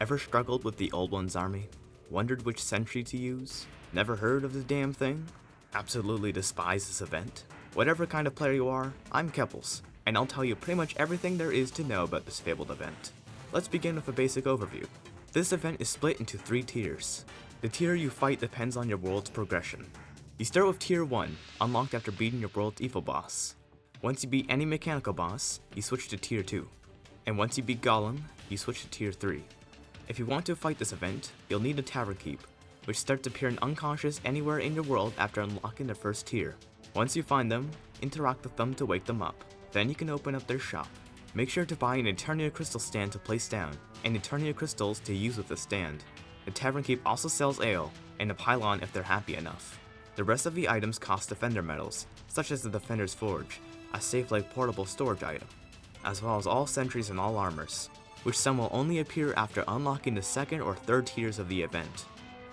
Ever struggled with the old one's army? Wondered which sentry to use? Never heard of the damn thing? Absolutely despise this event? Whatever kind of player you are, I'm Kepples, and I'll tell you pretty much everything there is to know about this fabled event. Let's begin with a basic overview. This event is split into 3 tiers. The tier you fight depends on your world's progression. You start with tier 1, unlocked after beating your world's evil boss. Once you beat any mechanical boss, you switch to tier 2. And once you beat Golem, you switch to tier 3. If you want to fight this event, you'll need a Tavernkeep, which starts appearing unconscious anywhere in your world after unlocking the first tier. Once you find them, interact with them to wake them up. Then you can open up their shop. Make sure to buy an Eternia crystal stand to place down, and Eternia crystals to use with the stand. The Tavernkeep also sells ale, and a pylon if they're happy enough. The rest of the items cost defender medals, such as the Defender's Forge, a safe-like portable storage item, as well as all sentries and all armors, which some will only appear after unlocking the 2nd or 3rd tiers of the event.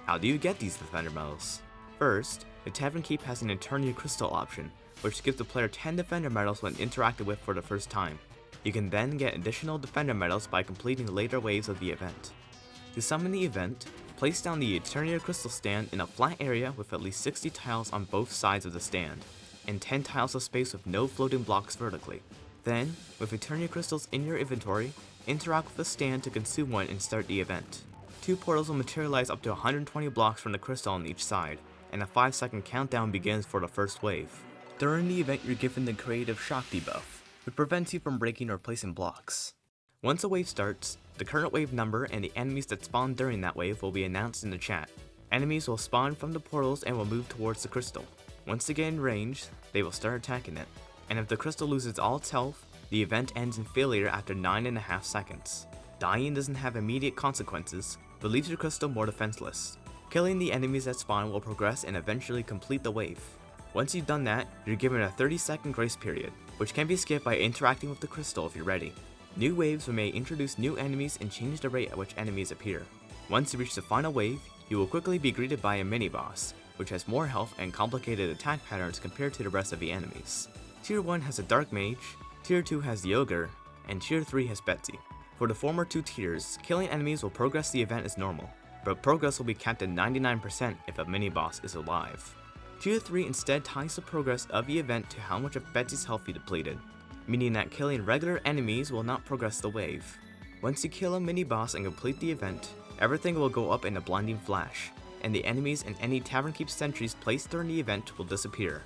How do you get these defender medals? First, the Tavernkeep has an Eternia crystal option, which gives the player 10 defender medals when interacted with for the first time. You can then get additional defender medals by completing later waves of the event. To summon the event, place down the Eternia crystal stand in a flat area with at least 60 tiles on both sides of the stand, and 10 tiles of space with no floating blocks vertically. Then, with Eternia crystals in your inventory, interact with the stand to consume one and start the event. 2 portals will materialize up to 120 blocks from the crystal on each side, and a 5-second countdown begins for the first wave. During the event, you're given the creative shock debuff, which prevents you from breaking or placing blocks. Once a wave starts, the current wave number and the enemies that spawn during that wave will be announced in the chat. Enemies will spawn from the portals and will move towards the crystal. Once they get in range, they will start attacking it, and if the crystal loses all its health, the event ends in failure after 9.5 seconds. Dying doesn't have immediate consequences, but leaves your crystal more defenseless. Killing the enemies that spawn will progress and eventually complete the wave. Once you've done that, you're given a 30-second grace period, which can be skipped by interacting with the crystal if you're ready. New waves may introduce new enemies and change the rate at which enemies appear. Once you reach the final wave, you will quickly be greeted by a mini-boss, which has more health and complicated attack patterns compared to the rest of the enemies. Tier 1 has a Dark Mage, Tier 2 has the Ogre, and Tier 3 has Betsy. For the former 2 tiers, killing enemies will progress the event as normal, but progress will be capped at 99% if a mini-boss is alive. Tier 3 instead ties the progress of the event to how much of Betsy's health you depleted, meaning that killing regular enemies will not progress the wave. Once you kill a mini-boss and complete the event, everything will go up in a blinding flash, and the enemies and any Tavernkeep sentries placed during the event will disappear.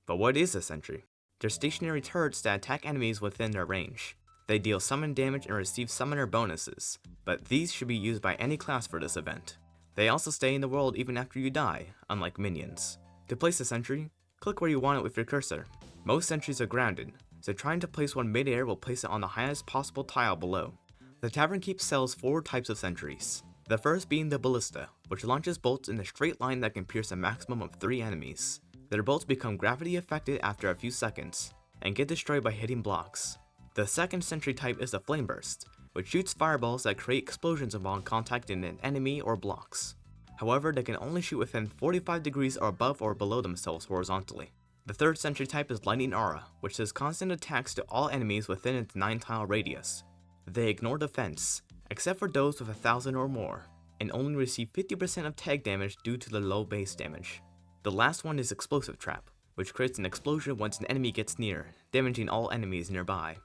But what is a sentry? They're stationary turrets that attack enemies within their range. They deal summon damage and receive summoner bonuses, but these should be used by any class for this event. They also stay in the world even after you die, unlike minions. To place a sentry, click where you want it with your cursor. Most sentries are grounded, so trying to place one mid-air will place it on the highest possible tile below. The Tavernkeep sells 4 types of sentries. The first being the Ballista, which launches bolts in a straight line that can pierce a maximum of 3 enemies. Their bolts become gravity affected after a few seconds, and get destroyed by hitting blocks. The second sentry type is the Flame Burst, which shoots fireballs that create explosions upon contacting an enemy or blocks. However, they can only shoot within 45 degrees or above or below themselves horizontally. The third sentry type is Lightning Aura, which does constant attacks to all enemies within its 9-tile radius. They ignore defense, except for those with 1,000 or more, and only receive 50% of tag damage due to the low base damage. The last one is Explosive Trap, which creates an explosion once an enemy gets near, damaging all enemies nearby.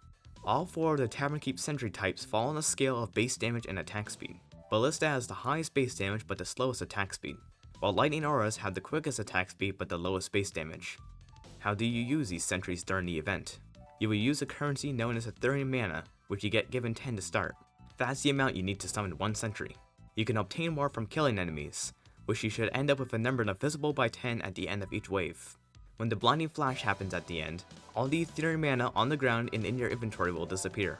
All 4 of the Tavernkeep sentry types fall on a scale of base damage and attack speed. Ballista has the highest base damage but the slowest attack speed, while Lightning Auras have the quickest attack speed but the lowest base damage. How do you use these sentries during the event? You will use a currency known as Ethereum Mana, which you get given 10 to start. That's the amount you need to summon 1 sentry. You can obtain more from killing enemies, which you should end up with a number divisible by 10 at the end of each wave. When the blinding flash happens at the end, all the Ethereum Mana on the ground and in your inventory will disappear.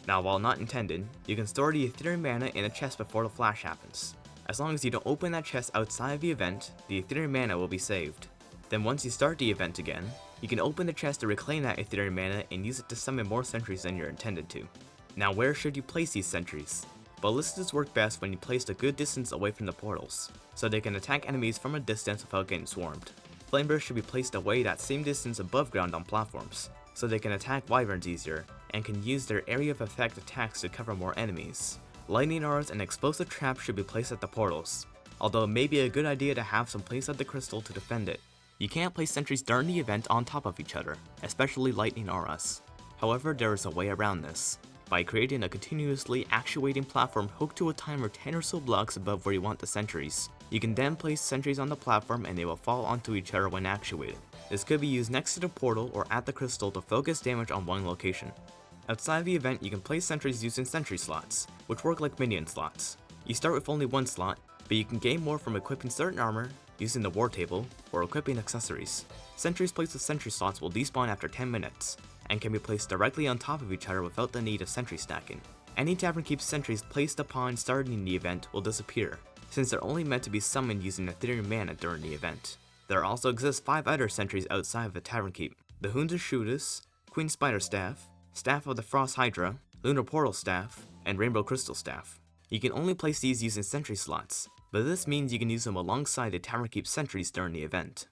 Now, while not intended, you can store the Ethereum Mana in a chest before the flash happens. As long as you don't open that chest outside of the event, the Ethereum Mana will be saved. Then once you start the event again, you can open the chest to reclaim that Ethereum Mana and use it to summon more sentries than you're intended to. Now, where should you place these sentries? Ballistas work best when you place a good distance away from the portals, so they can attack enemies from a distance without getting swarmed. Flameburst should be placed away that same distance above ground on platforms, so they can attack wyverns easier, and can use their area of effect attacks to cover more enemies. Lightning auras and explosive traps should be placed at the portals, although it may be a good idea to have some placed at the crystal to defend it. You can't place sentries during the event on top of each other, especially lightning auras. However, there is a way around this, by creating a continuously actuating platform hooked to a timer 10 or so blocks above where you want the sentries. You can then place sentries on the platform and they will fall onto each other when actuated. This could be used next to the portal or at the crystal to focus damage on one location. Outside the event, you can place sentries using sentry slots, which work like minion slots. You start with only one slot, but you can gain more from equipping certain armor, using the war table, or equipping accessories. Sentries placed with sentry slots will despawn after 10 minutes, and can be placed directly on top of each other without the need of sentry stacking. Any Tavernkeep sentries placed upon starting the event will disappear, since they're only meant to be summoned using Ethereum mana during the event. There also exist 5 other sentries outside of the Tavernkeep: the Hoons of Shooters, Queen Spider Staff, Staff of the Frost Hydra, Lunar Portal Staff, and Rainbow Crystal Staff. You can only place these using sentry slots, but this means you can use them alongside the Tavernkeep sentries during the event.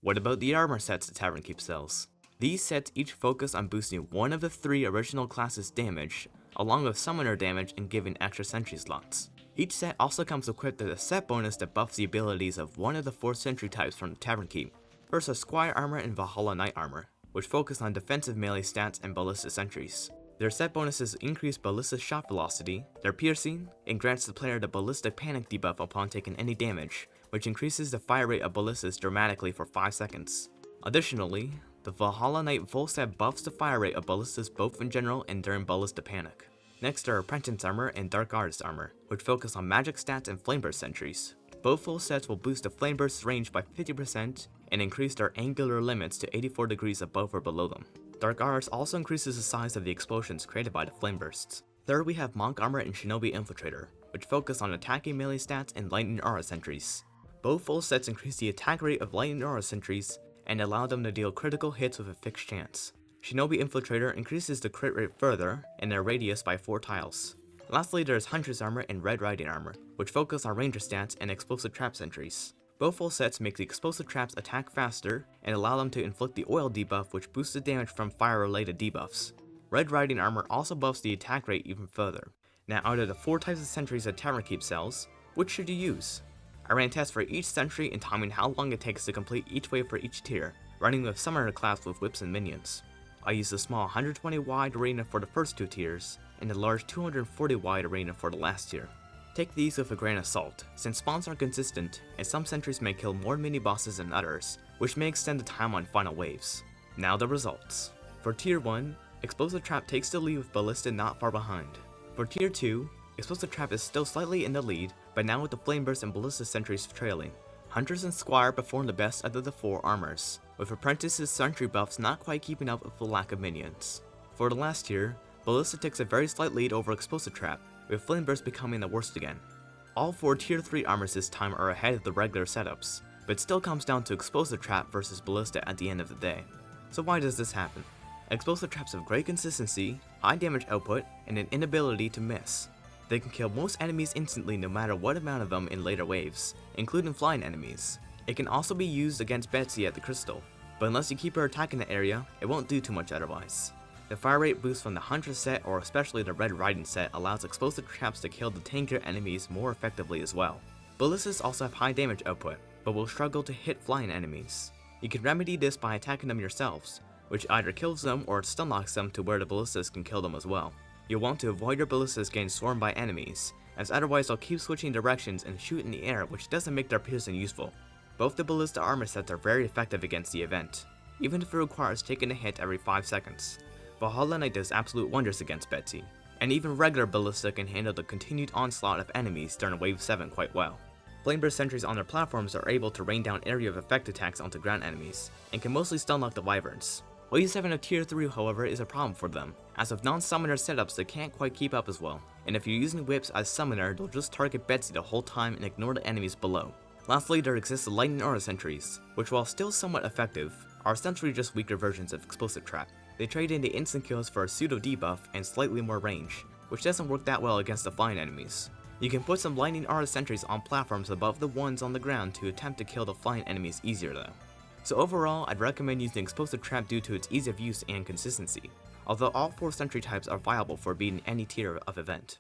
What about the armor sets the Tavernkeep sells? These sets each focus on boosting one of the 3 original classes' damage, along with summoner damage and giving extra sentry slots. Each set also comes equipped with a set bonus that buffs the abilities of one of the 4 sentry types from the Tavernkeep. First are Squire Armor and Valhalla Knight Armor, which focus on defensive melee stats and ballista sentries. Their set bonuses increase ballista shot velocity, their piercing, and grants the player the ballistic panic debuff upon taking any damage, which increases the fire rate of ballistas dramatically for 5 seconds. Additionally, the Valhalla Knight full set buffs the fire rate of ballistas both in general and during ballista panic. Next are Apprentice Armor and Dark Artist Armor, which focus on magic stats and flameburst sentries. Both full sets will boost the flameburst's range by 50% and increase their angular limits to 84 degrees above or below them. Dark Artist also increases the size of the explosions created by the flamebursts. Third, we have Monk Armor and Shinobi Infiltrator, which focus on attacking melee stats and lightning aura sentries. Both full sets increase the attack rate of lightning aura sentries and allow them to deal critical hits with a fixed chance. Shinobi Infiltrator increases the crit rate further and their radius by 4 tiles. Lastly, there is Huntress Armor and Red Riding Armor, which focus on ranger stats and explosive trap sentries. Both full sets make the explosive traps attack faster and allow them to inflict the oil debuff, which boosts the damage from fire related debuffs. Red Riding Armor also buffs the attack rate even further. Now, out of the 4 types of sentries that Tavernkeep sells, which should you use? I ran tests for each sentry and timing how long it takes to complete each wave for each tier, running with Summoner class with whips and minions. I used a small 120 wide arena for the first 2 tiers, and a large 240 wide arena for the last tier. Take these with a grain of salt, since spawns are consistent, and some sentries may kill more mini-bosses than others, which may extend the time on final waves. Now the results. For Tier 1, Explosive Trap takes the lead with Ballista not far behind. For Tier 2, Explosive Trap is still slightly in the lead, but now with the Flame Burst and Ballista sentries trailing. Hunters and Squire perform the best out of the 4 armors, with Apprentice's sentry buffs not quite keeping up with the lack of minions. For the last tier, Ballista takes a very slight lead over Explosive Trap, with Flame Burst becoming the worst again. All 4 Tier 3 armors this time are ahead of the regular setups, but it still comes down to Explosive Trap versus Ballista at the end of the day. So why does this happen? Explosive Traps have great consistency, high damage output, and an inability to miss. They can kill most enemies instantly no matter what amount of them in later waves, including flying enemies. It can also be used against Betsy at the crystal, but unless you keep her attacking the area, it won't do too much otherwise. The fire rate boost from the Huntress set or especially the Red Riding set allows explosive traps to kill the tankier enemies more effectively as well. Ballistas also have high damage output, but will struggle to hit flying enemies. You can remedy this by attacking them yourselves, which either kills them or stun locks them to where the ballistas can kill them as well. You'll want to avoid your ballistas getting swarmed by enemies, as otherwise they'll keep switching directions and shoot in the air, which doesn't make their piercing useful. Both the ballista armor sets are very effective against the event, even if it requires taking a hit every 5 seconds. Valhalla Knight does absolute wonders against Betsy, and even regular ballista can handle the continued onslaught of enemies during Wave 7 quite well. Flameburst sentries on their platforms are able to rain down area of effect attacks onto ground enemies, and can mostly stun lock the wyverns. Wave 7 of Tier 3 however is a problem for them, as with non-summoner setups they can't quite keep up as well, and if you're using whips as summoner they'll just target Betsy the whole time and ignore the enemies below. Lastly, there exists the Lightning Aura sentries, which while still somewhat effective, are essentially just weaker versions of Explosive Trap. They trade in the instant kills for a pseudo debuff and slightly more range, which doesn't work that well against the flying enemies. You can put some Lightning Aura sentries on platforms above the ones on the ground to attempt to kill the flying enemies easier though. So overall, I'd recommend using Explosive Trap due to its ease of use and consistency. although all 4 Sentry types are viable for beating any tier of event.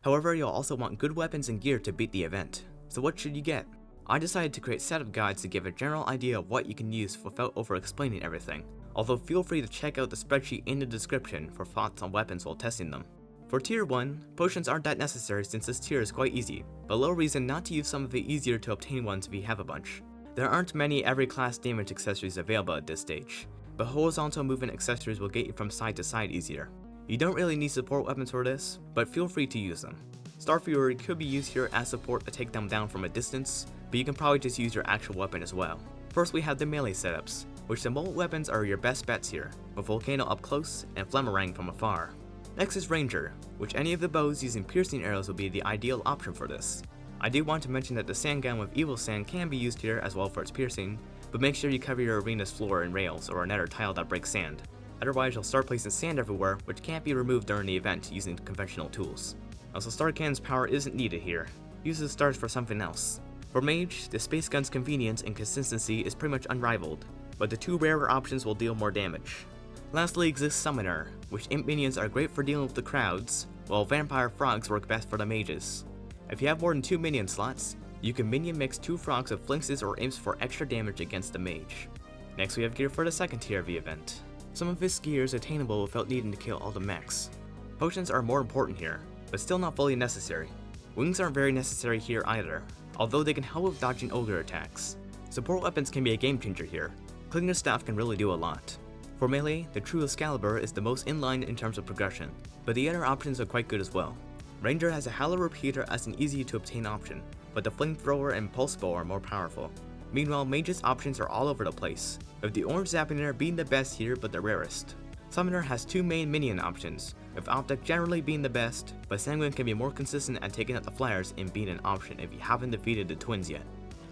However, you'll also want good weapons and gear to beat the event, so what should you get? I decided to create setup guides to give a general idea of what you can use without over explaining everything, although feel free to check out the spreadsheet in the description for thoughts on weapons while testing them. For tier 1, potions aren't that necessary since this tier is quite easy, but little reason not to use some of the easier to obtain ones if you have a bunch. There aren't many every class damage accessories available at this stage, but horizontal movement accessories will get you from side to side easier. You don't really need support weapons for this, but feel free to use them. Star Fury could be used here as support to take them down from a distance, but you can probably just use your actual weapon as well. First we have the melee setups, which the bullet weapons are your best bets here, with Volcano up close and Flamerang from afar. Next is Ranger, which any of the bows using piercing arrows will be the ideal option for this. I do want to mention that the sand gun with evil sand can be used here as well for its piercing, but make sure you cover your arena's floor in rails or another tile that breaks sand. Otherwise you'll start placing sand everywhere, which can't be removed during the event using conventional tools. Also, Star Cannon's power isn't needed here. Use the stars for something else. For Mage, the Space Gun's convenience and consistency is pretty much unrivaled, but the 2 rarer options will deal more damage. Lastly exists Summoner, which imp minions are great for dealing with the crowds, while Vampire Frogs work best for the mages. If you have more than 2 minion slots, you can minion mix 2 frogs with flinxes or imps for extra damage against the mage. Next we have gear for the second tier of the event. Some of this gear is attainable without needing to kill all the mechs. Potions are more important here, but still not fully necessary. Wings aren't very necessary here either, although they can help with dodging Ogre attacks. Support weapons can be a game changer here. Clinger Staff can really do a lot. For melee, the True Excalibur is the most inline in terms of progression, but the other options are quite good as well. Ranger has a Halo Repeater as an easy to obtain option, but the Flamethrower and Pulse Bow are more powerful. Meanwhile, Mage's options are all over the place, with the Orange Zappinator being the best here but the rarest. Summoner has 2 main minion options, with Optic generally being the best, but Sanguine can be more consistent at taking out the flares and being an option if you haven't defeated the twins yet.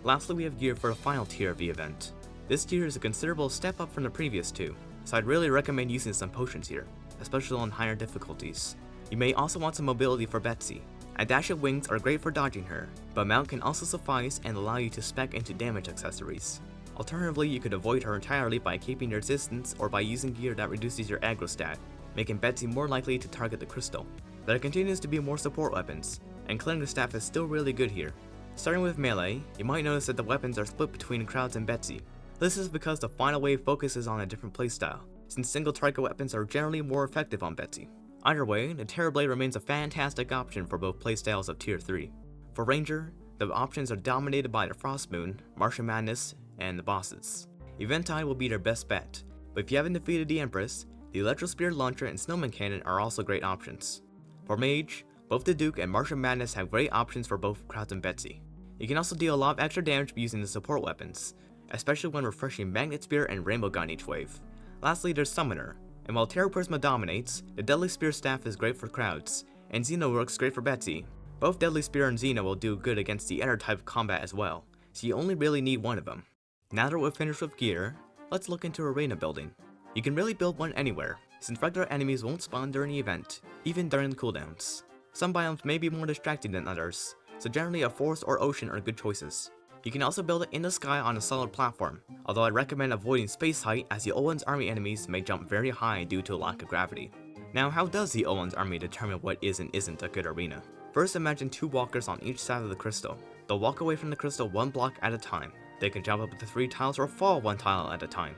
Lastly we have gear for the final tier of the event. This tier is a considerable step up from the previous 2, so I'd really recommend using some potions here, especially on higher difficulties. You may also want some mobility for Betsy. A dash of wings are great for dodging her, but mount can also suffice and allow you to spec into damage accessories. Alternatively, you could avoid her entirely by keeping your distance or by using gear that reduces your aggro stat, making Betsy more likely to target the crystal. There continues to be more support weapons, and Clinger Staff is still really good here. Starting with melee, you might notice that the weapons are split between crowds and Betsy. This is because the final wave focuses on a different playstyle, since single target weapons are generally more effective on Betsy. Either way, the Terrorblade remains a fantastic option for both playstyles of tier 3. For Ranger, the options are dominated by the Frost Moon, Martian Madness, and the bosses. Eventide will be their best bet, but if you haven't defeated the Empress, the Electro Spear Launcher and Snowman Cannon are also great options. For Mage, both the Duke and Martian Madness have great options for both crowds and Betsy. You can also deal a lot of extra damage using the support weapons, especially when refreshing Magnet Spear and Rainbow Gun each wave. Lastly, there's Summoner, and while Terror Prisma dominates, the Deadly Spear Staff is great for crowds, and Xeno works great for Betsy. Both Deadly Spear and Xeno will do good against the other type of combat as well, so you only really need one of them. Now that we're finished with gear, let's look into arena building. You can really build one anywhere, since regular enemies won't spawn during the event, even during the cooldowns. Some biomes may be more distracting than others, so generally a forest or ocean are good choices. You can also build it in the sky on a solid platform, although I'd recommend avoiding space height as the Owen's army enemies may jump very high due to a lack of gravity. Now, how does the Owen's army determine what is and isn't a good arena? First, imagine 2 walkers on each side of the crystal. They'll walk away from the crystal 1 block at a time. They can jump up to 3 tiles or fall 1 tile at a time.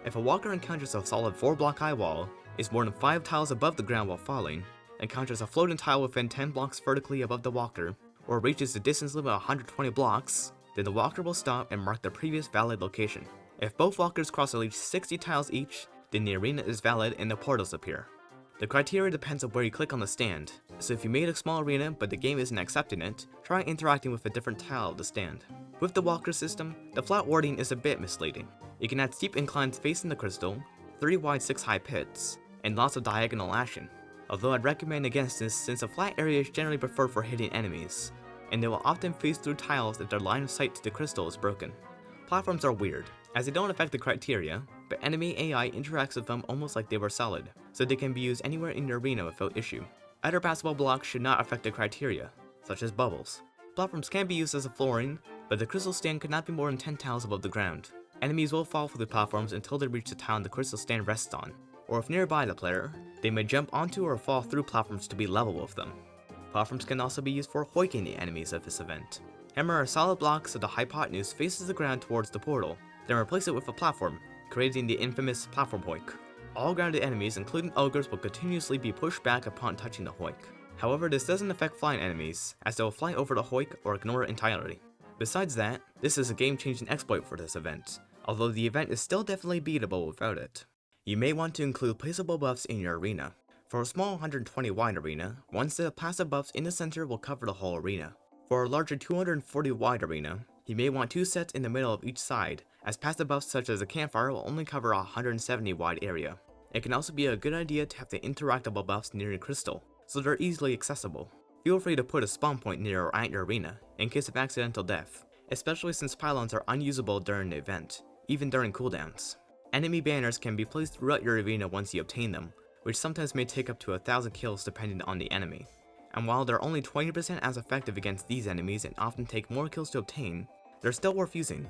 If a walker encounters a solid 4 block high wall, is more than 5 tiles above the ground while falling, encounters a floating tile within 10 blocks vertically above the walker, or reaches the distance limit of 120 blocks, then the walker will stop and mark the previous valid location. If both walkers cross at least 60 tiles each, then the arena is valid and the portals appear. The criteria depends on where you click on the stand, so if you made a small arena but the game isn't accepting it, try interacting with a different tile of the stand. With the walker system, the flat wording is a bit misleading. You can add steep inclines facing the crystal, 3 wide 6 high pits, and lots of diagonal lashing. Although I'd recommend against this since a flat area is generally preferred for hitting enemies, and they will often phase through tiles if their line of sight to the crystal is broken. Platforms are weird, as they don't affect the criteria, but enemy AI interacts with them almost like they were solid, so they can be used anywhere in the arena without issue. Other passable blocks should not affect the criteria, such as bubbles. Platforms can be used as a flooring, but the crystal stand could not be more than 10 tiles above the ground. Enemies will fall through the platforms until they reach the tile the crystal stand rests on, or if nearby the player, they may jump onto or fall through platforms to be level with them. Platforms can also be used for hoiking the enemies of this event. Hammer a solid block so the hypotenuse faces the ground towards the portal, then replace it with a platform, creating the infamous platform hoik. All grounded enemies, including ogres, will continuously be pushed back upon touching the hoik. However, this doesn't affect flying enemies, as they will fly over the hoik or ignore it entirely. Besides that, this is a game-changing exploit for this event, although the event is still definitely beatable without it. You may want to include placeable buffs in your arena. For a small 120 wide arena, one set of passive buffs in the center will cover the whole arena. For a larger 240 wide arena, you may want 2 sets in the middle of each side, as passive buffs such as a campfire will only cover a 170 wide area. It can also be a good idea to have the interactable buffs near your crystal, so they're easily accessible. Feel free to put a spawn point near or at your arena, in case of accidental death, especially since pylons are unusable during the event, even during cooldowns. Enemy banners can be placed throughout your arena once you obtain them, which sometimes may take up to 1,000 kills depending on the enemy. And while they're only 20% as effective against these enemies and often take more kills to obtain, they're still worth using.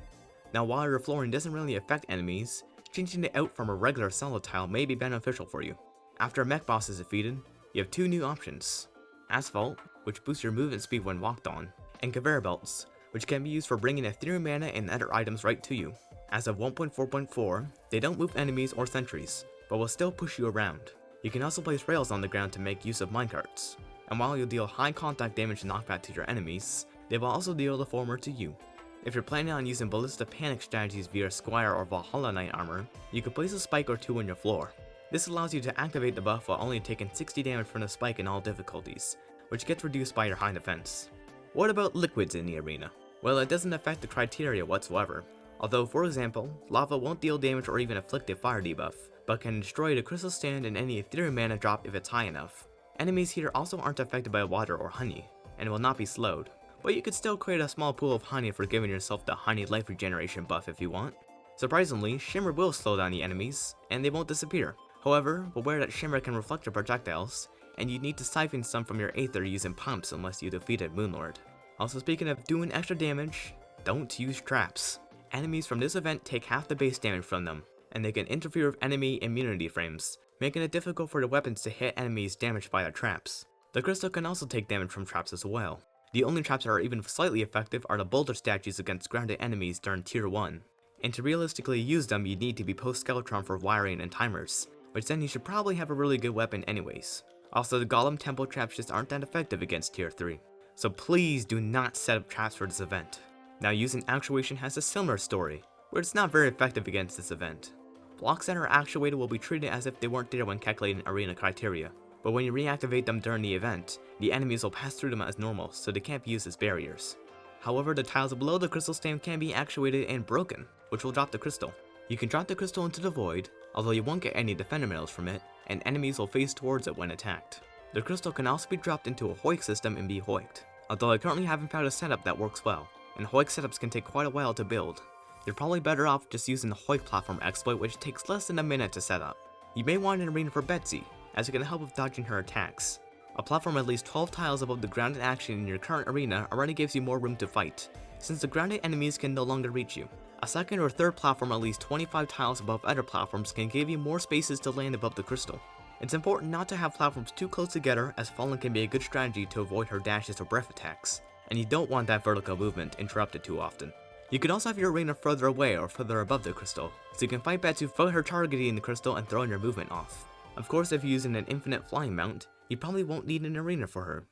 Now while your flooring doesn't really affect enemies, changing it out from a regular solid tile may be beneficial for you. After a mech boss is defeated, you have 2 new options. Asphalt, which boosts your movement speed when walked on, and conveyor belts, which can be used for bringing ethereal mana and other items right to you. As of 1.4.4, they don't move enemies or sentries, but will still push you around. You can also place rails on the ground to make use of minecarts, and while you'll deal high contact damage and knockback to your enemies, they will also deal the former to you. If you're planning on using Ballista Panic strategies via Squire or Valhalla Knight armor, you could place a spike or 2 on your floor. This allows you to activate the buff while only taking 60 damage from the spike in all difficulties, which gets reduced by your high defense. What about liquids in the arena? Well, it doesn't affect the criteria whatsoever, although for example, lava won't deal damage or even afflict a fire debuff, but can destroy the crystal stand and any ethereal mana drop if it's high enough. Enemies here also aren't affected by water or honey, and will not be slowed, but you could still create a small pool of honey for giving yourself the honey life regeneration buff if you want. Surprisingly, Shimmer will slow down the enemies, and they won't disappear. However, beware that Shimmer can reflect your projectiles, and you need to siphon some from your Aether using pumps unless you defeated Moonlord. Also, speaking of doing extra damage, don't use traps. Enemies from this event take half the base damage from them, and they can interfere with enemy immunity frames, making it difficult for the weapons to hit enemies damaged by their traps. The crystal can also take damage from traps as well. The only traps that are even slightly effective are the boulder statues against grounded enemies during tier 1, and to realistically use them you need to be post-Skeletron for wiring and timers, which then you should probably have a really good weapon anyways. Also, the Golem Temple traps just aren't that effective against tier 3, so please do not set up traps for this event. Now using actuation has a similar story, where it's not very effective against this event. Blocks that are actuated will be treated as if they weren't there when calculating arena criteria, but when you reactivate them during the event, the enemies will pass through them as normal, so they can't be used as barriers. However, the tiles below the crystal stand can be actuated and broken, which will drop the crystal. You can drop the crystal into the void, although you won't get any defender medals from it, and enemies will face towards it when attacked. The crystal can also be dropped into a hoik system and be hoiked, although I currently haven't found a setup that works well, and hoik setups can take quite a while to build. You're probably better off just using the hoik platform exploit, which takes less than a minute to set up. You may want an arena for Betsy, as it can help with dodging her attacks. A platform at least 12 tiles above the grounded action in your current arena already gives you more room to fight, since the grounded enemies can no longer reach you. A second or third platform at least 25 tiles above other platforms can give you more spaces to land above the crystal. It's important not to have platforms too close together, as falling can be a good strategy to avoid her dashes or breath attacks, and you don't want that vertical movement interrupted too often. You can also have your arena further away or further above the crystal, so you can fight Betsy without her targeting the crystal and throwing your movement off. Of course, if you're using an infinite flying mount, you probably won't need an arena for her.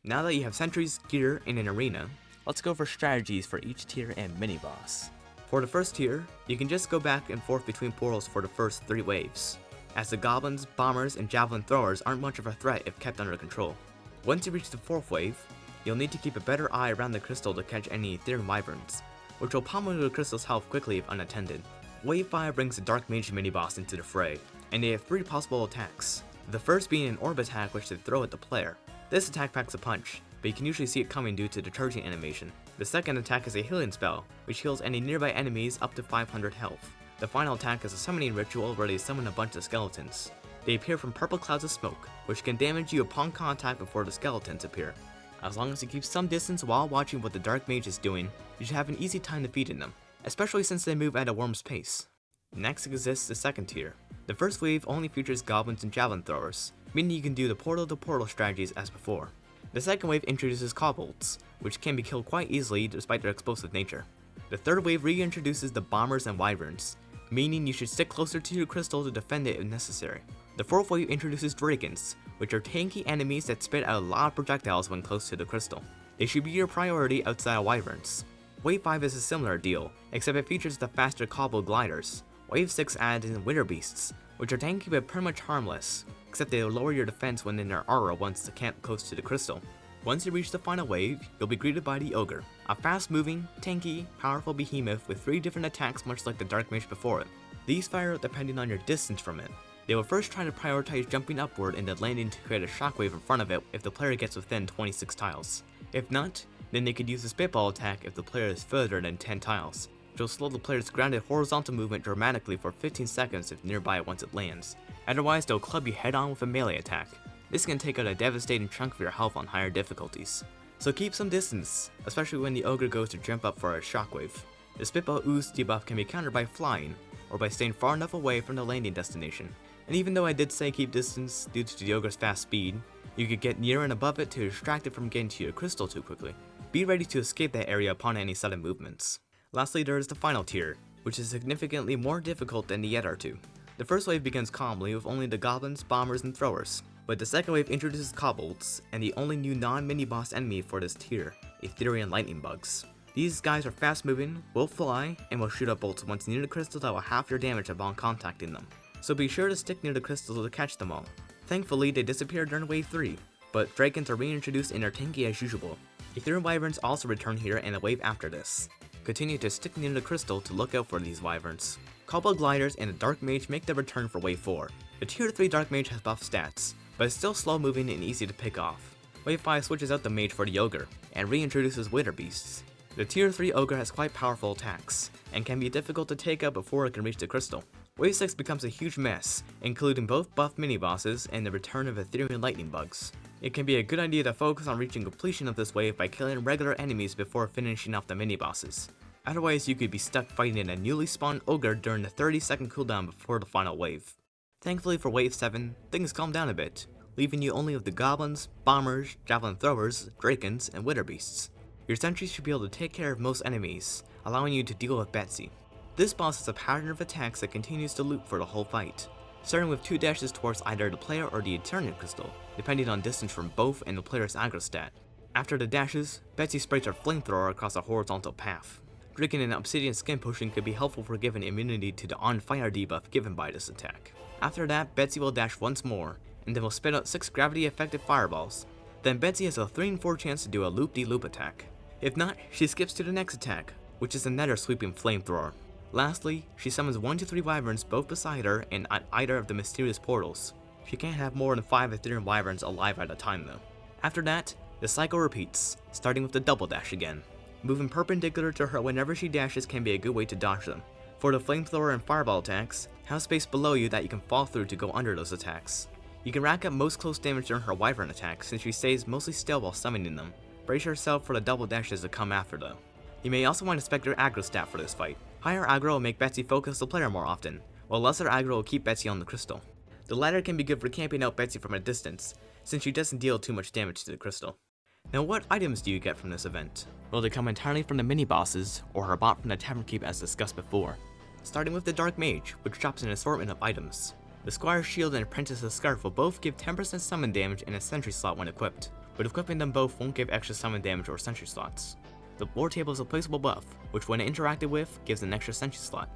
Now that you have sentries, gear, and an arena, let's go over strategies for each tier and mini-boss. For the first tier, you can just go back and forth between portals for the first 3 waves, as the goblins, bombers, and javelin throwers aren't much of a threat if kept under control. Once you reach the 4th wave, you'll need to keep a better eye around the crystal to catch any Ethereum wyverns, which will pummel the crystal's health quickly if unattended. Wave 5 brings the Dark Mage mini-boss into the fray, and they have 3 possible attacks. The first being an orb attack which they throw at the player. This attack packs a punch, but you can usually see it coming due to the charging animation. The second attack is a healing spell, which heals any nearby enemies up to 500 health. The final attack is a summoning ritual where they summon a bunch of skeletons. They appear from purple clouds of smoke, which can damage you upon contact before the skeletons appear. As long as you keep some distance while watching what the Dark Mage is doing, you should have an easy time defeating them, especially since they move at a worm's pace. Next exists the second tier, The first wave only features goblins and javelin throwers, meaning you can do the portal to portal strategies as before. The second wave introduces kobolds, which can be killed quite easily despite their explosive nature. The third wave reintroduces the bombers and wyverns, meaning you should stick closer to your crystal to defend it if necessary. The fourth wave introduces dragons, which are tanky enemies that spit out a lot of projectiles when close to the crystal. They should be your priority outside of wyverns. Wave 5 is a similar deal, except it features the faster kobold gliders. Wave 6 adds in winter beasts, which are tanky but pretty much harmless, except they will lower your defense when in their aura once they camp close to the crystal. Once you reach the final wave, you'll be greeted by the Ogre, a fast-moving, tanky, powerful behemoth with 3 different attacks much like the Dark Mage before it. These fire out depending on your distance from it. They will first try to prioritize jumping upward and then landing to create a shockwave in front of it if the player gets within 26 tiles. If not, then they could use a spitball attack if the player is further than 10 tiles, which will slow the player's grounded horizontal movement dramatically for 15 seconds if nearby once it lands. Otherwise, they'll club you head on with a melee attack. This can take out a devastating chunk of your health on higher difficulties. So keep some distance, especially when the Ogre goes to jump up for a shockwave. The spitball ooze debuff can be countered by flying, or by staying far enough away from the landing destination. And even though I did say keep distance due to the Ogre's fast speed, you could get near and above it to distract it from getting to your crystal too quickly. Be ready to escape that area upon any sudden movements. Lastly, there is the final tier, which is significantly more difficult than the other two. The first wave begins calmly with only the goblins, bombers, and throwers, but the second wave introduces kobolds, and the only new non-mini-boss enemy for this tier, Aetherian lightning bugs. These guys are fast moving, will fly, and will shoot up bolts once near the crystal that will half your damage upon contacting them. So be sure to stick near the crystal to catch them all. Thankfully, they disappeared during wave 3, but dragons are reintroduced and are tanky as usual. Aetherian wyverns also return here in a wave after this. Continue to stick near the crystal to look out for these wyverns. Kobold gliders and the Dark Mage make their return for wave 4. The tier 3 Dark Mage has buff stats, but is still slow moving and easy to pick off. Wave 5 switches out the Mage for the Ogre, and reintroduces winter beasts. The tier 3 Ogre has quite powerful attacks, and can be difficult to take out before it can reach the crystal. Wave 6 becomes a huge mess, including both buff mini-bosses and the return of Aetherian lightning bugs. It can be a good idea to focus on reaching completion of this wave by killing regular enemies before finishing off the mini-bosses. Otherwise, you could be stuck fighting a newly spawned Ogre during the 30-second cooldown before the final wave. Thankfully for wave 7, things calm down a bit, leaving you only with the goblins, bombers, javelin throwers, dragons, and winter beasts. Your sentries should be able to take care of most enemies, allowing you to deal with Betsy. This boss has a pattern of attacks that continues to loop for the whole fight, starting with 2 dashes towards either the player or the Aether crystal, depending on distance from both and the player's aggro stat. After the dashes, Betsy sprays her flamethrower across a horizontal path. Drinking an obsidian skin potion could be helpful for giving immunity to the on fire debuff given by this attack. After that, Betsy will dash once more, and then will spit out 6 gravity effective fireballs. Then Betsy has a 3 in 4 chance to do a loop-de-loop attack. If not, she skips to the next attack, which is another sweeping flamethrower. Lastly, she summons 1 to 3 wyverns both beside her and at either of the mysterious portals. She can't have more than 5 Aetherian wyverns alive at a time though. After that, the cycle repeats, starting with the double dash again. Moving perpendicular to her whenever she dashes can be a good way to dodge them. For the flamethrower and fireball attacks, have space below you that you can fall through to go under those attacks. You can rack up most close damage during her wyvern attacks since she stays mostly still while summoning them. Brace yourself for the double dashes to come after though. You may also want to spec your aggro stat for this fight. Higher aggro will make Betsy focus the player more often, while lesser aggro will keep Betsy on the crystal. The latter can be good for camping out Betsy from a distance, since she doesn't deal too much damage to the crystal. Now what items do you get from this event? Will they come entirely from the mini-bosses, or are bought from the Tavernkeep as discussed before? Starting with the Dark Mage, which drops an assortment of items. The Squire's Shield and Apprentice's Scarf will both give 10% summon damage and a sentry slot when equipped, but equipping them both won't give extra summon damage or sentry slots. The War Table is a placeable buff, which when interacted with, gives an extra sentry slot.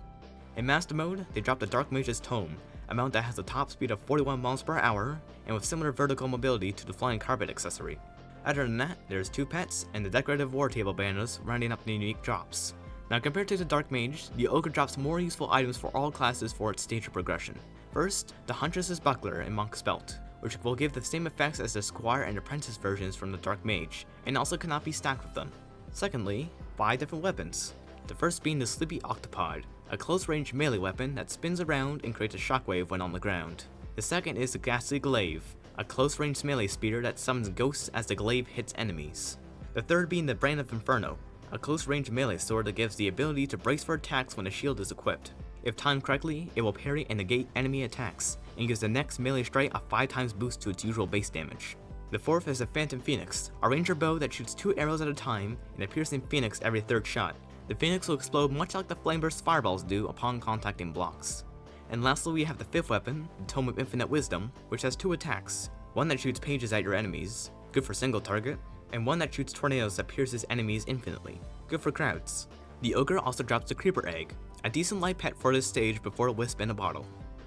In Master Mode, they drop the Dark Mage's Tome, a mount that has a top speed of 41 miles per hour, and with similar vertical mobility to the Flying Carpet accessory. Other than that, there's 2 pets, and the decorative War Table banners rounding up the unique drops. Now compared to the Dark Mage, the Ogre drops more useful items for all classes for its stage of progression. First, the Huntress's Buckler and Monk's Belt, which will give the same effects as the Squire and Apprentice versions from the Dark Mage, and also cannot be stacked with them. Secondly, 5 different weapons. The first being the Sleepy Octopod, a close-range melee weapon that spins around and creates a shockwave when on the ground. The second is the Ghastly Glaive, a close-range melee spear that summons ghosts as the glaive hits enemies. The third being the Brand of Inferno, a close-range melee sword that gives the ability to brace for attacks when a shield is equipped. If timed correctly, it will parry and negate enemy attacks, and gives the next melee strike a 5 times boost to its usual base damage. The fourth is the Phantom Phoenix, a ranger bow that shoots 2 arrows at a time and a piercing phoenix every 3rd shot. The phoenix will explode much like the Flameburst fireballs do upon contacting blocks. And lastly, we have the 5th weapon, the Tome of Infinite Wisdom, which has 2 attacks. One that shoots pages at your enemies, good for single target, and one that shoots tornadoes that pierces enemies infinitely, good for crowds. The Ogre also drops the Creeper Egg, a decent light pet for this stage before a wisp in a bottle.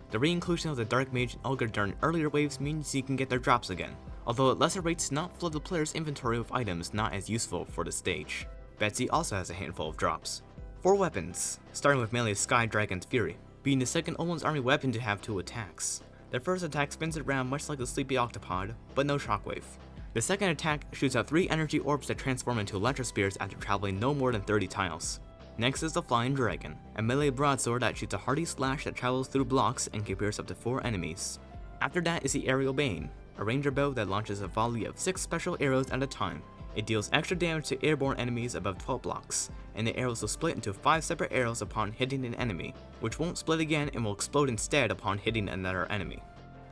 The re-inclusion of the Dark Mage and Ogre during earlier waves means you can get their drops again, although at lesser rates not flood the player's inventory with items not as useful for the stage. Betsy also has a handful of drops. 4 weapons, starting with melee Sky Dragon's Fury, being the second Olin's Army weapon to have 2 attacks. The first attack spins it around much like a sleepy octopod, but no shockwave. The second attack shoots out 3 energy orbs that transform into Electro-Spears after traveling no more than 30 tiles. Next is the Flying Dragon, a melee broadsword that shoots a hearty slash that travels through blocks and can pierce up to 4 enemies. After that is the Aerial Bane, a ranger bow that launches a volley of 6 special arrows at a time. It deals extra damage to airborne enemies above 12 blocks, and the arrows will split into 5 separate arrows upon hitting an enemy, which won't split again and will explode instead upon hitting another enemy.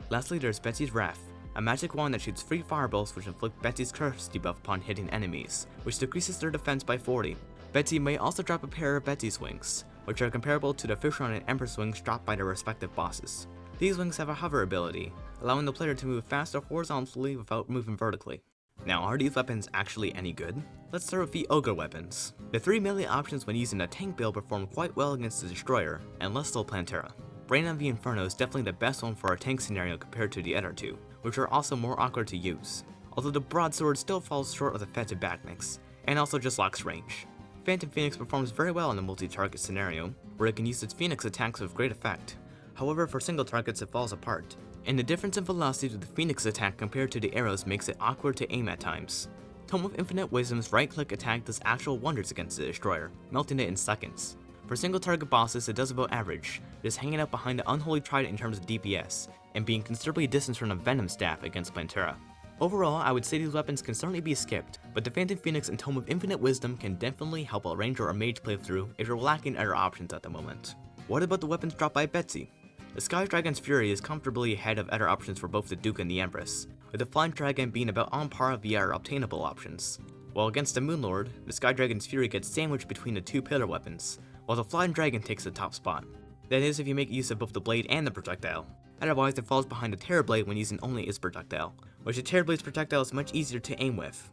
Lastly, there's Betsy's Wrath, a magic wand that shoots 3 fireballs which inflict Betsy's curse debuff upon hitting enemies, which decreases their defense by 40. Betsy may also drop a pair of Betsy's wings, which are comparable to the Fishron and Empress wings dropped by their respective bosses. These wings have a hover ability, allowing the player to move faster horizontally without moving vertically. Now, are these weapons actually any good? Let's start with the Ogre weapons. The 3 melee options when using a tank build perform quite well against the Destroyer, and less so Plantera. Brain of the Inferno is definitely the best one for a tank scenario compared to the other 2, which are also more awkward to use, although the broadsword still falls short of the effective backlinks, and also just lacks range. Phantom Phoenix performs very well in a multi-target scenario, where it can use its Phoenix attacks with great effect. However, for single targets it falls apart, and the difference in velocity of the Phoenix attack compared to the arrows makes it awkward to aim at times. Tome of Infinite Wisdom's right-click attack does actual wonders against the Destroyer, melting it in seconds. For single target bosses it does about average, just hanging out behind the Unholy Trident in terms of DPS, and being considerably distanced from the Venom Staff against Plantera. Overall, I would say these weapons can certainly be skipped, but the Phantom Phoenix and Tome of Infinite Wisdom can definitely help a ranger or mage playthrough if you're lacking other options at the moment. What about the weapons dropped by Betsy? The Sky Dragon's Fury is comfortably ahead of other options for both the Duke and the Empress, with the Flying Dragon being about on par with the other obtainable options. While against the Moonlord, the Sky Dragon's Fury gets sandwiched between the 2 pillar weapons, while the Flying Dragon takes the top spot. That is if you make use of both the blade and the projectile. Otherwise, it falls behind the Terrorblade when using only its projectile, which the Terrorblade's projectile is much easier to aim with.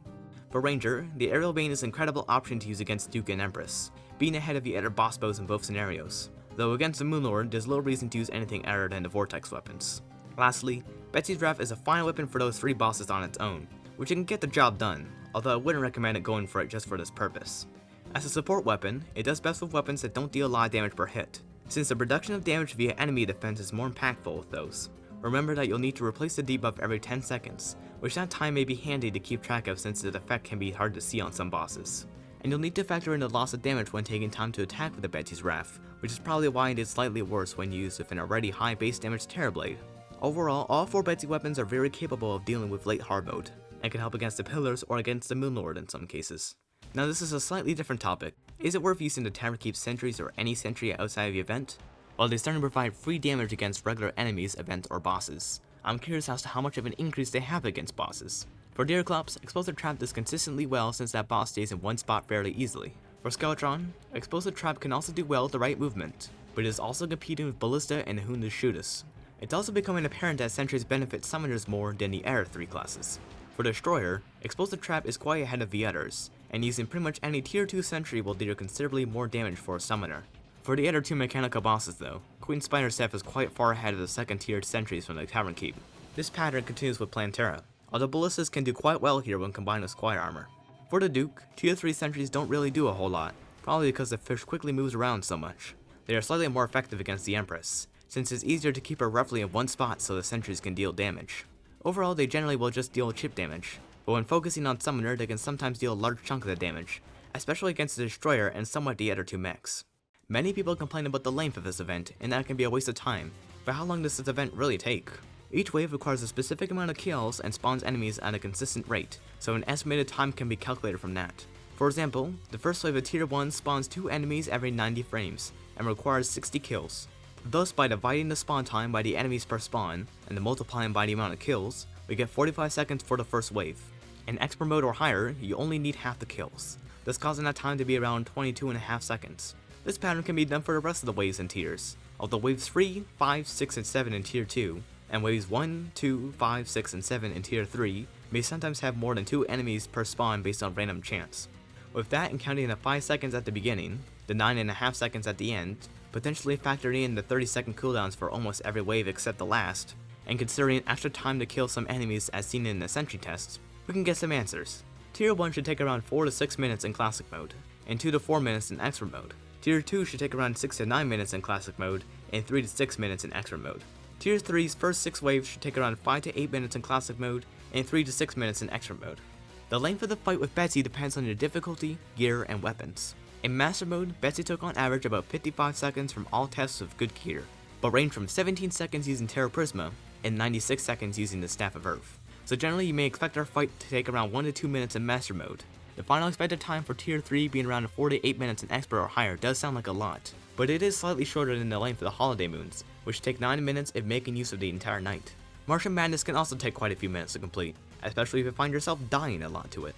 For Ranger, the Aerial Bane is an incredible option to use against Duke and Empress, being ahead of the other boss bows in both scenarios, though against the Moonlord, there's little reason to use anything other than the Vortex weapons. Lastly, Betsy's Wrath is a fine weapon for those 3 bosses on its own, which can get the job done, although I wouldn't recommend it going for it just for this purpose. As a support weapon, it does best with weapons that don't deal a lot of damage per hit, since the reduction of damage via enemy defense is more impactful with those. Remember that you'll need to replace the debuff every 10 seconds, which that time may be handy to keep track of since the effect can be hard to see on some bosses. And you'll need to factor in the loss of damage when taking time to attack with the Betsy's Wrath, which is probably why it is slightly worse when used with an already high base damage Terrorblade. Overall, all 4 Betsy weapons are very capable of dealing with late hard mode, and can help against the pillars or against the Moonlord in some cases. Now this is a slightly different topic. Is it worth using the Tavernkeep Sentries or any sentry outside of the event? While they start to provide free damage against regular enemies, events, or bosses, I'm curious as to how much of an increase they have against bosses. For Deerclops, Explosive Trap does consistently well since that boss stays in one spot fairly easily. For Skeletron, Explosive Trap can also do well with the right movement, but it is also competing with Ballista and Houndus Shooters. It's also becoming apparent that Sentries benefit Summoners more than the other 3 classes. For Destroyer, Explosive Trap is quite ahead of the others, and using pretty much any tier 2 Sentry will deal considerably more damage for a Summoner. For the other 2 mechanical bosses though, Queen Spider Staff is quite far ahead of the 2nd tiered Sentries from the Tavernkeep. This pattern continues with Plantera, although Ballistas can do quite well here when combined with Squire Armor. For the Duke, tier 3 Sentries don't really do a whole lot, probably because the fish quickly moves around so much. They are slightly more effective against the Empress, since it's easier to keep her roughly in one spot so the Sentries can deal damage. Overall, they generally will just deal chip damage, but when focusing on Summoner they can sometimes deal a large chunk of the damage, especially against the Destroyer and somewhat the other 2 mechs. Many people complain about the length of this event, and that it can be a waste of time, but how long does this event really take? Each wave requires a specific amount of kills and spawns enemies at a consistent rate, so an estimated time can be calculated from that. For example, the first wave of tier 1 spawns 2 enemies every 90 frames, and requires 60 kills. Thus, by dividing the spawn time by the enemies per spawn, and then multiplying by the amount of kills, we get 45 seconds for the first wave. In expert mode or higher, you only need half the kills, thus causing that time to be around 22.5 seconds. This pattern can be done for the rest of the waves and tiers, although waves 3, 5, 6, and 7 in tier 2, and waves 1, 2, 5, 6, and 7 in tier 3 may sometimes have more than 2 enemies per spawn based on random chance. With that and counting the 5 seconds at the beginning, the 9.5 seconds at the end, potentially factoring in the 30-second cooldowns for almost every wave except the last, and considering extra time to kill some enemies as seen in the Sentry tests, we can get some answers. Tier 1 should take around 4 to 6 minutes in Classic mode, and 2 to 4 minutes in Expert mode. Tier 2 should take around 6 to 9 minutes in Classic mode, and 3 to 6 minutes in Expert mode. Tier 3's first 6 waves should take around 5 to 8 minutes in Classic mode, and 3 to 6 minutes in Expert mode. The length of the fight with Betsy depends on your difficulty, gear, and weapons. In Master mode, Betsy took on average about 55 seconds from all tests of good gear, but ranged from 17 seconds using Terra Prisma, and 96 seconds using the Staff of Earth. So generally you may expect our fight to take around 1 to 2 minutes in Master mode. The final expected time for Tier 3 being around 4 to 8 minutes in Expert or higher does sound like a lot, but it is slightly shorter than the length of the Holiday Moons, which take 9 minutes if making use of the entire night. Martian Madness can also take quite a few minutes to complete, especially if you find yourself dying a lot to it.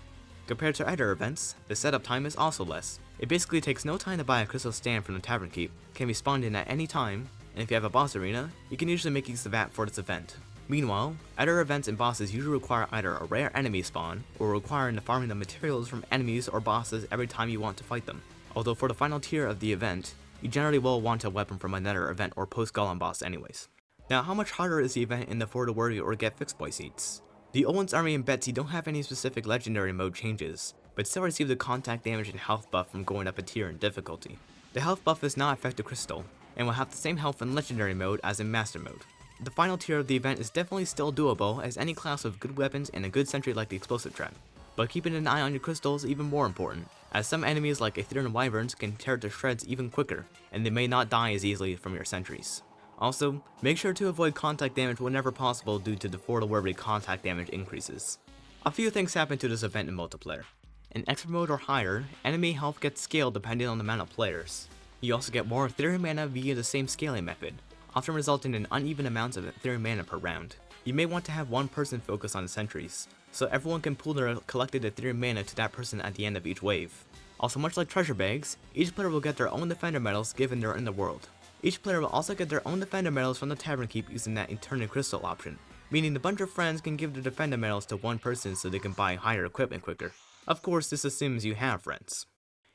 Compared to other events, the setup time is also less. It basically takes no time to buy a crystal stand from the Tavernkeep, can be spawned in at any time, and if you have a boss arena, you can usually make use of that for this event. Meanwhile, other events and bosses usually require either a rare enemy spawn, or requiring the farming of materials from enemies or bosses every time you want to fight them. Although for the final tier of the event, you generally will want a weapon from another event or post-golem boss anyways. Now, how much harder is the event in the For the Worthy or Get Fixed Boy seats? The Owen's Army and Betsy don't have any specific legendary mode changes, but still receive the contact damage and health buff from going up a tier in difficulty. The health buff does not affect the crystal, and will have the same health in legendary mode as in master mode. The final tier of the event is definitely still doable as any class with good weapons and a good sentry like the explosive trap, but keeping an eye on your crystal is even more important, as some enemies like Aether and Wyverns can tear to shreds even quicker, and they may not die as easily from your sentries. Also, make sure to avoid contact damage whenever possible due to the For the Worthy contact damage increases. A few things happen to this event in multiplayer. In expert mode or higher, enemy health gets scaled depending on the amount of players. You also get more Ethereum mana via the same scaling method, often resulting in uneven amounts of Ethereum mana per round. You may want to have one person focus on the sentries, so everyone can pool their collected Ethereum mana to that person at the end of each wave. Also, much like treasure bags, each player will get their own defender medals given they're in the world. Each player will also get their own defender medals from the Tavernkeep using that Eternal Crystal option, meaning a bunch of friends can give the defender medals to one person so they can buy higher equipment quicker. Of course, this assumes you have friends.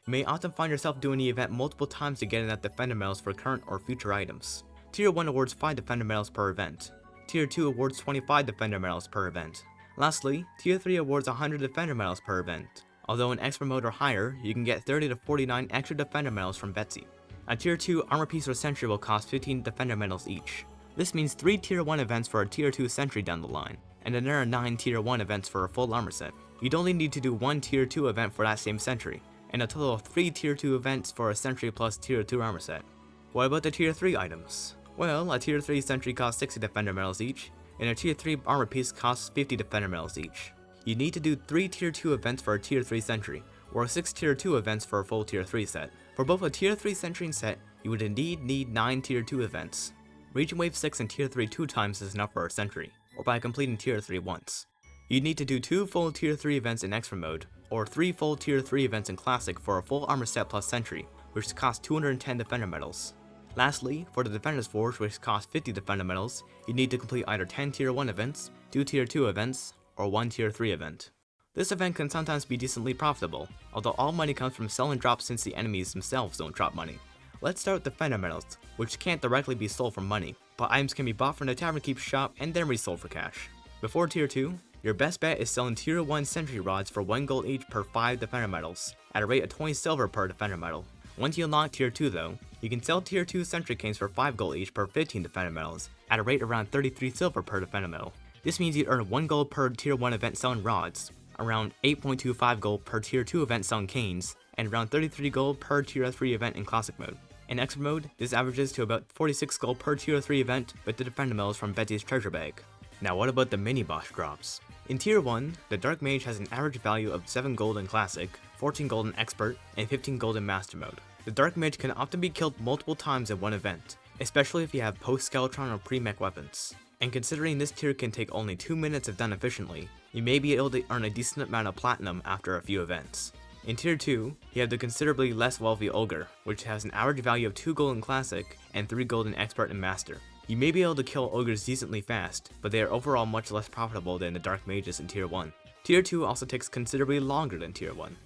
You may often find yourself doing the event multiple times to get enough defender medals for current or future items. Tier 1 awards 5 defender medals per event. Tier 2 awards 25 defender medals per event. Lastly, Tier 3 awards 100 defender medals per event. Although in expert mode or higher, you can get 30 to 49 extra defender medals from Betsy. A Tier 2 armor piece or sentry will cost 15 defender medals each. This means 3 Tier 1 events for a Tier 2 sentry down the line, and then there are 9 Tier 1 events for a full armor set. You'd only need to do 1 Tier 2 event for that same sentry, and a total of 3 Tier 2 events for a sentry plus Tier 2 armor set. What about the Tier 3 items? Well, a Tier 3 sentry costs 60 defender medals each, and a Tier 3 armor piece costs 50 defender medals each. You need to do 3 Tier 2 events for a Tier 3 sentry, or 6 Tier 2 events for a full Tier 3 set. For both a Tier 3 sentry set, you would indeed need 9 Tier 2 events. Reaching Wave 6 and Tier 3 2 times is enough for a sentry, or by completing Tier 3 once. You'd need to do 2 full Tier 3 events in Expert mode, or 3 full Tier 3 events in Classic for a full armor set plus sentry, which costs 210 defender medals. Lastly, for the Defender's Forge, which costs 50 defender medals, you need to complete either 10 Tier 1 events, 2 Tier 2 events, or 1 Tier 3 event. This event can sometimes be decently profitable, although all money comes from selling drops since the enemies themselves don't drop money. Let's start with defender medals, which can't directly be sold for money, but items can be bought from the Tavernkeep shop and then resold for cash. Before Tier 2, your best bet is selling Tier 1 sentry rods for 1 gold each per 5 defender medals, at a rate of 20 silver per defender medal. Once you unlock Tier 2 though, you can sell Tier 2 sentry canes for 5 gold each per 15 defender medals, at a rate around 33 silver per defender medal. This means you'd earn 1 gold per Tier 1 event selling rods, around 8.25 gold per Tier 2 event selling canes, and around 33 gold per Tier 3 event in Classic mode. In Expert mode, this averages to about 46 gold per Tier 3 event with the defender medals from Betsy's treasure bag. Now what about the mini boss drops? In Tier 1, the Dark Mage has an average value of 7 gold in Classic, 14 gold in Expert, and 15 gold in Master Mode. The Dark Mage can often be killed multiple times in one event, especially if you have post-Skeletron or pre-mech weapons. And considering this tier can take only 2 minutes if done efficiently, you may be able to earn a decent amount of platinum after a few events. In Tier 2, you have the considerably less wealthy Ogre, which has an average value of 2 gold in Classic and 3 gold in Expert and Master. You may be able to kill Ogres decently fast, but they are overall much less profitable than the Dark Mages in Tier 1. Tier 2 also takes considerably longer than Tier 1.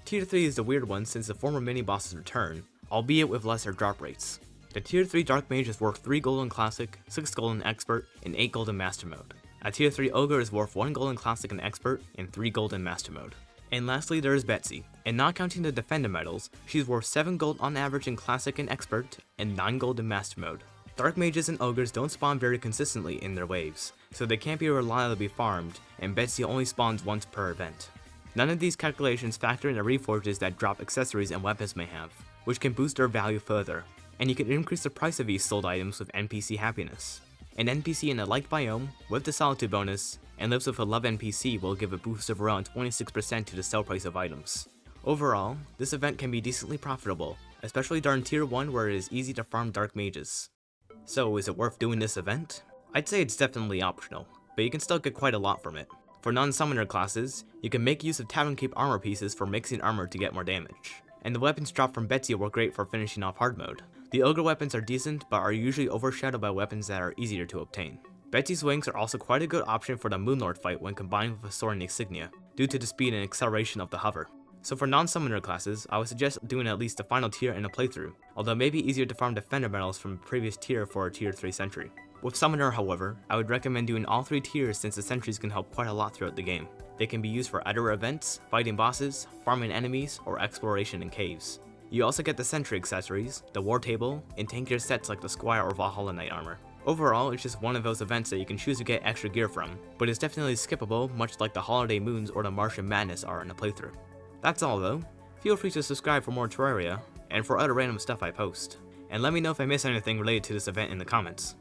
Tier 3 is the weird one since the former mini-bosses return, albeit with lesser drop rates. The Tier 3 Dark Mage is worth 3 gold in Classic, 6 gold in Expert, and 8 gold in Master Mode. A Tier 3 Ogre is worth 1 gold in Classic and Expert, and 3 gold in Master Mode. And lastly there is Betsy, and not counting the Defender medals, she's worth 7 gold on average in Classic and Expert, and 9 gold in Master Mode. Dark Mages and Ogres don't spawn very consistently in their waves, so they can't be reliably farmed, and Betsy only spawns once per event. None of these calculations factor in the reforges that drop accessories and weapons may have, which can boost their value further, and you can increase the price of these sold items with NPC happiness. An NPC in a liked biome, with the Solitude bonus, and lives with a love NPC will give a boost of around 26% to the sell price of items. Overall, this event can be decently profitable, especially during Tier 1 where it is easy to farm Dark Mages. So is it worth doing this event? I'd say it's definitely optional, but you can still get quite a lot from it. For non-summoner classes, you can make use of Tavernkeep Armor pieces for mixing armor to get more damage. And the weapons dropped from Betsy were great for finishing off hard mode. The Ogre weapons are decent, but are usually overshadowed by weapons that are easier to obtain. Betsy's wings are also quite a good option for the Moonlord fight when combined with a Soaring Insignia, due to the speed and acceleration of the hover. So for non-summoner classes, I would suggest doing at least the final tier in a playthrough, although it may be easier to farm Defender medals from a previous tier for a Tier 3 Sentry. With Summoner, however, I would recommend doing all 3 tiers since the Sentries can help quite a lot throughout the game. They can be used for Aether events, fighting bosses, farming enemies, or exploration in caves. You also get the Sentry accessories, the War Table, and tankier sets like the Squire or Valhalla Knight armor. Overall, it's just one of those events that you can choose to get extra gear from, but it's definitely skippable much like the Holiday Moons or the Martian Madness are in a playthrough. That's all though. Feel free to subscribe for more Terraria, and for other random stuff I post. And let me know if I miss anything related to this event in the comments.